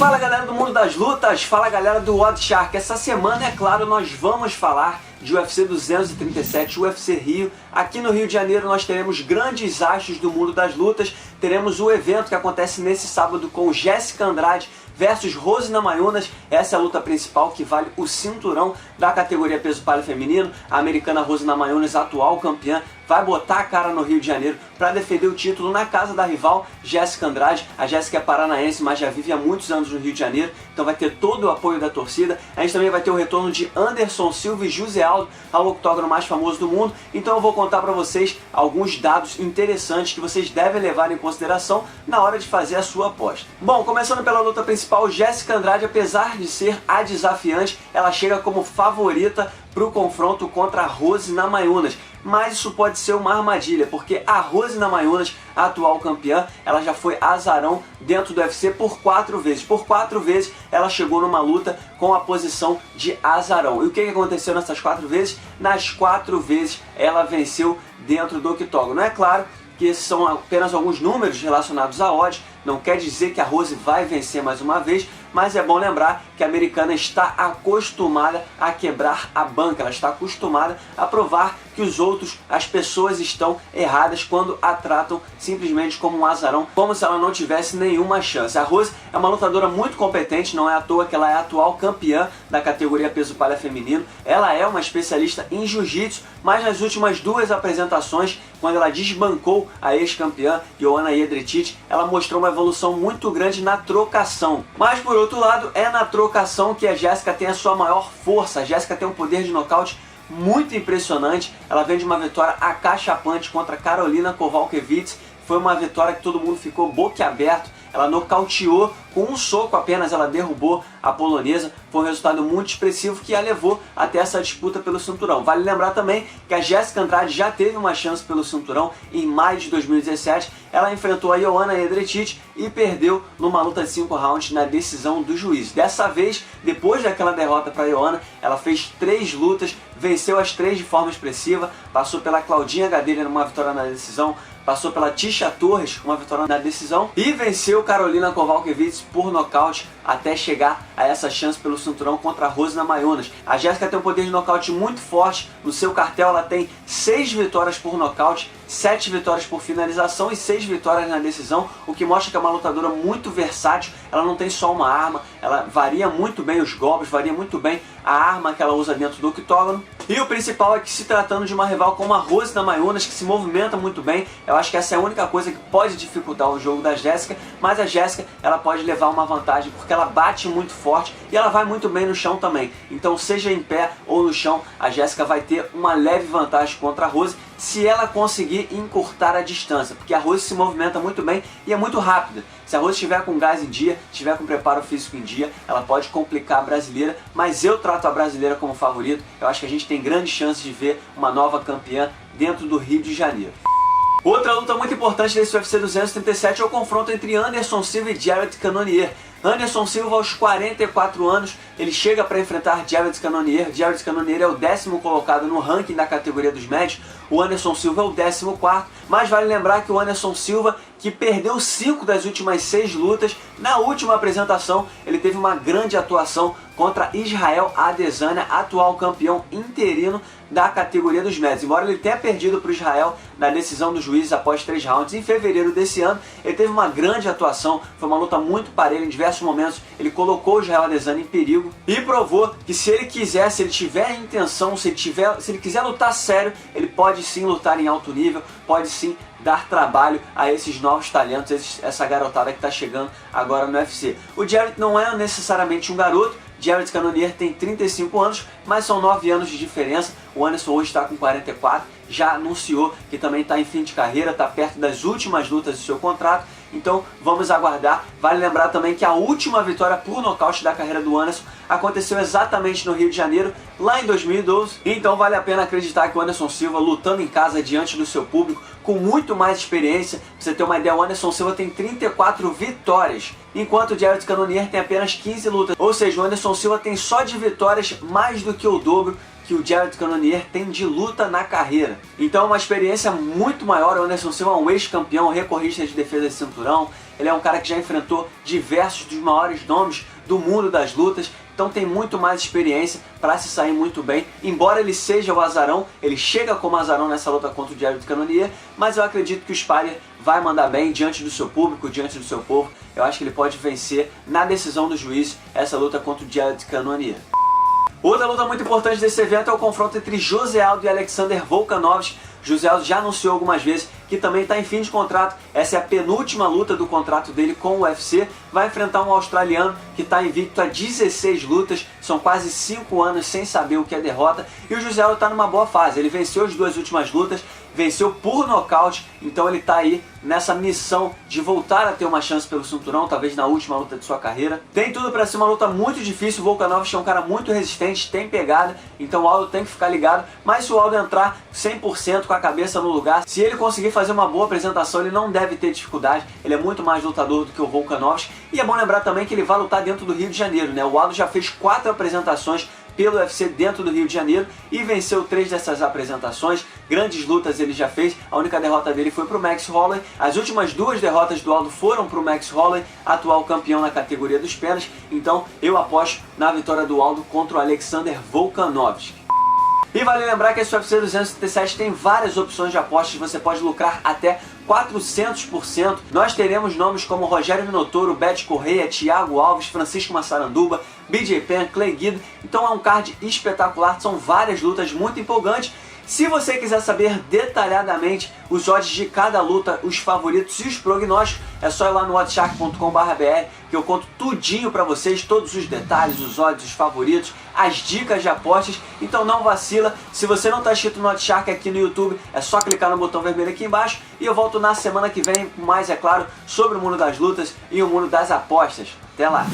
Fala galera do mundo das lutas, fala galera do Odd Shark. Essa semana, é claro, nós vamos falar de UFC 237, UFC Rio. Aqui no Rio de Janeiro nós teremos grandes astros do mundo das lutas. Teremos o evento que acontece nesse sábado com Jéssica Andrade versus Rose Namajunas. Essa é a luta principal que vale o cinturão da categoria peso palha feminino. A americana Rose Namajunas, atual campeã, vai botar a cara no Rio de Janeiro para defender o título na casa da rival Jéssica Andrade. A Jéssica é paranaense, mas já vive há muitos anos no Rio de Janeiro, então vai ter todo o apoio da torcida. A gente também vai ter o retorno de Anderson Silva e José Aldo ao octógono mais famoso do mundo. Então eu vou contar para vocês alguns dados interessantes que vocês devem levar em consideração na hora de fazer a sua aposta. Bom, começando pela luta principal, Jéssica Andrade, apesar de ser a desafiante, ela chega como favorita para o confronto contra a Rose Namajunas. Mas isso pode ser uma armadilha, porque a Rose Namajunas, a atual campeã, ela já foi azarão dentro do UFC por 4 vezes. Por 4 vezes ela chegou numa luta com a posição de azarão. E o que aconteceu nessas 4 vezes? Nas 4 vezes ela venceu dentro do octógono. É claro que esses são apenas alguns números relacionados a odds, não quer dizer que a Rose vai vencer mais uma vez, mas é bom lembrar que a americana está acostumada a quebrar a banca, ela está acostumada a provar que as pessoas estão erradas quando a tratam simplesmente como um azarão, como se ela não tivesse nenhuma chance. A Rose é uma lutadora muito competente, não é à toa que ela é a atual campeã da categoria peso palha feminino. Ela é uma especialista em jiu-jitsu, mas nas últimas 2 apresentações, quando ela desbancou a ex-campeã Joanna Jedrzejczyk, ela mostrou uma evolução muito grande na trocação. Mas por outro lado, é na trocação que a Jéssica tem a sua maior força. A Jéssica tem um poder de nocaute muito impressionante. Ela vem de uma vitória acachapante contra Karolina Kowalkiewicz. Foi uma vitória que todo mundo ficou boquiaberto. Ela nocauteou com um soco apenas, ela derrubou a polonesa. Foi um resultado muito expressivo que a levou até essa disputa pelo cinturão. Vale lembrar também que a Jéssica Andrade já teve uma chance pelo cinturão em maio de 2017. Ela enfrentou a Joanna Jedrzejczyk e perdeu numa luta de 5 rounds na decisão do juiz. Dessa vez, depois daquela derrota para a Joanna, ela fez 3 lutas, venceu as 3 de forma expressiva, passou pela Claudinha Gadelha numa vitória na decisão, passou pela Tisha Torres, uma vitória na decisão, e venceu Karolina Kowalkiewicz por nocaute até chegar a essa chance pelo cinturão contra a Rose Namajunas. A Jéssica tem um poder de nocaute muito forte. No seu cartel ela tem 6 vitórias por nocaute, 7 vitórias por finalização e 6 vitórias na decisão, o que mostra que é uma lutadora muito versátil. Ela não tem só uma arma, ela varia muito bem os golpes, varia muito bem a arma que ela usa dentro do octógono. E o principal é que, se tratando de uma rival como a Rose Namajunas, que se movimenta muito bem, eu acho que essa é a única coisa que pode dificultar o jogo da Jéssica, mas a Jéssica ela pode levar uma vantagem porque ela bate muito forte e ela vai muito bem no chão também. Então, seja em pé ou no chão, a Jéssica vai ter uma leve vantagem contra a Rose se ela conseguir encurtar a distância, porque a Rose se movimenta muito bem e é muito rápida. Se a Rose estiver com gás em dia, estiver com preparo físico em dia, ela pode complicar a brasileira, mas eu trato a brasileira como favorito. Eu acho que a gente tem grandes chances de ver uma nova campeã dentro do Rio de Janeiro. Outra luta muito importante desse UFC 237 é o confronto entre Anderson Silva e Jared Cannonier. Anderson Silva, aos 44 anos, ele chega para enfrentar Jared Cannonier. Jared Cannonier é o 10º colocado no ranking da categoria dos médios. O Anderson Silva é o 14º, mas vale lembrar que o Anderson Silva, que perdeu 5 das últimas 6 lutas, na última apresentação ele teve uma grande atuação contra Israel Adesanya, atual campeão interino da categoria dos médios. Embora ele tenha perdido para o Israel na decisão dos juízes após 3 rounds em fevereiro desse ano, ele teve uma grande atuação, foi uma luta muito parelha. Em diversos momentos ele colocou o Israel Adesanya em perigo e provou que, se ele quiser, se ele tiver a intenção, se ele quiser lutar sério, ele pode sim lutar em alto nível, pode sim dar trabalho a esses novos talentos, essa garotada que está chegando agora no UFC. O Jared não é necessariamente um garoto. Jared Cannonier tem 35 anos, mas são 9 anos de diferença. O Anderson hoje está com 44, já anunciou que também está em fim de carreira, está perto das últimas lutas do seu contrato. Então vamos aguardar. Vale lembrar também que a última vitória por nocaute da carreira do Anderson aconteceu exatamente no Rio de Janeiro, lá em 2012. Então vale a pena acreditar que o Anderson Silva, lutando em casa diante do seu público, com muito mais experiência, pra você ter uma ideia, o Anderson Silva tem 34 vitórias, enquanto o Jared Cannonier tem apenas 15 lutas. Ou seja, o Anderson Silva tem só de vitórias mais do que o dobro que o Jared Cannonier tem de luta na carreira. Então é uma experiência muito maior. O Anderson Silva é um ex-campeão, recordista de defesa de cinturão. Ele é um cara que já enfrentou diversos dos maiores nomes do mundo das lutas, então tem muito mais experiência para se sair muito bem. Embora ele seja o azarão, ele chega como azarão nessa luta contra o Jared Cannonier, mas eu acredito que o Spider vai mandar bem diante do seu público, diante do seu povo. Eu acho que ele pode vencer na decisão do juiz essa luta contra o Jared Cannonier. Outra luta muito importante desse evento é o confronto entre José Aldo e Alexander Volkanovski. José Aldo já anunciou algumas vezes que também está em fim de contrato. Essa é a penúltima luta do contrato dele com o UFC. Vai enfrentar um australiano que está invicto a 16 lutas. São quase 5 anos sem saber o que é derrota. E o José Aldo está numa boa fase. Ele venceu as 2 últimas lutas, venceu por nocaute. Então ele está aí nessa missão de voltar a ter uma chance pelo cinturão, talvez na última luta de sua carreira. Tem tudo para ser uma luta muito difícil. O Volkanovski é um cara muito resistente, tem pegada. Então o Aldo tem que ficar ligado. Mas se o Aldo entrar 100% com a cabeça no lugar, se ele conseguir fazer uma boa apresentação, ele não deve ter dificuldade. Ele é muito mais lutador do que o Volkanovski. E é bom lembrar também que ele vai lutar dentro do Rio de Janeiro, né? O Aldo já fez 4 apresentações pelo UFC dentro do Rio de Janeiro e venceu 3 dessas apresentações. Grandes lutas ele já fez. A única derrota dele foi para o Max Holloway. As últimas 2 derrotas do Aldo foram para o Max Holloway, atual campeão na categoria dos penas. Então eu aposto na vitória do Aldo contra o Alexander Volkanovski. E vale lembrar que esse UFC 237 tem várias opções de apostas, você pode lucrar até 400%. Nós teremos nomes como Rogério Minotouro, Beto Correia, Thiago Alves, Francisco Massaranduba, BJ Penn, Clay Guida. Então é um card espetacular, são várias lutas muito empolgantes. Se você quiser saber detalhadamente os odds de cada luta, os favoritos e os prognósticos, é só ir lá no oddshark.com.br que eu conto tudinho pra vocês, todos os detalhes, os odds, os favoritos, as dicas de apostas. Então não vacila. Se você não está inscrito no Oddshark aqui no YouTube, é só clicar no botão vermelho aqui embaixo e eu volto na semana que vem com mais, é claro, sobre o mundo das lutas e o mundo das apostas. Até lá!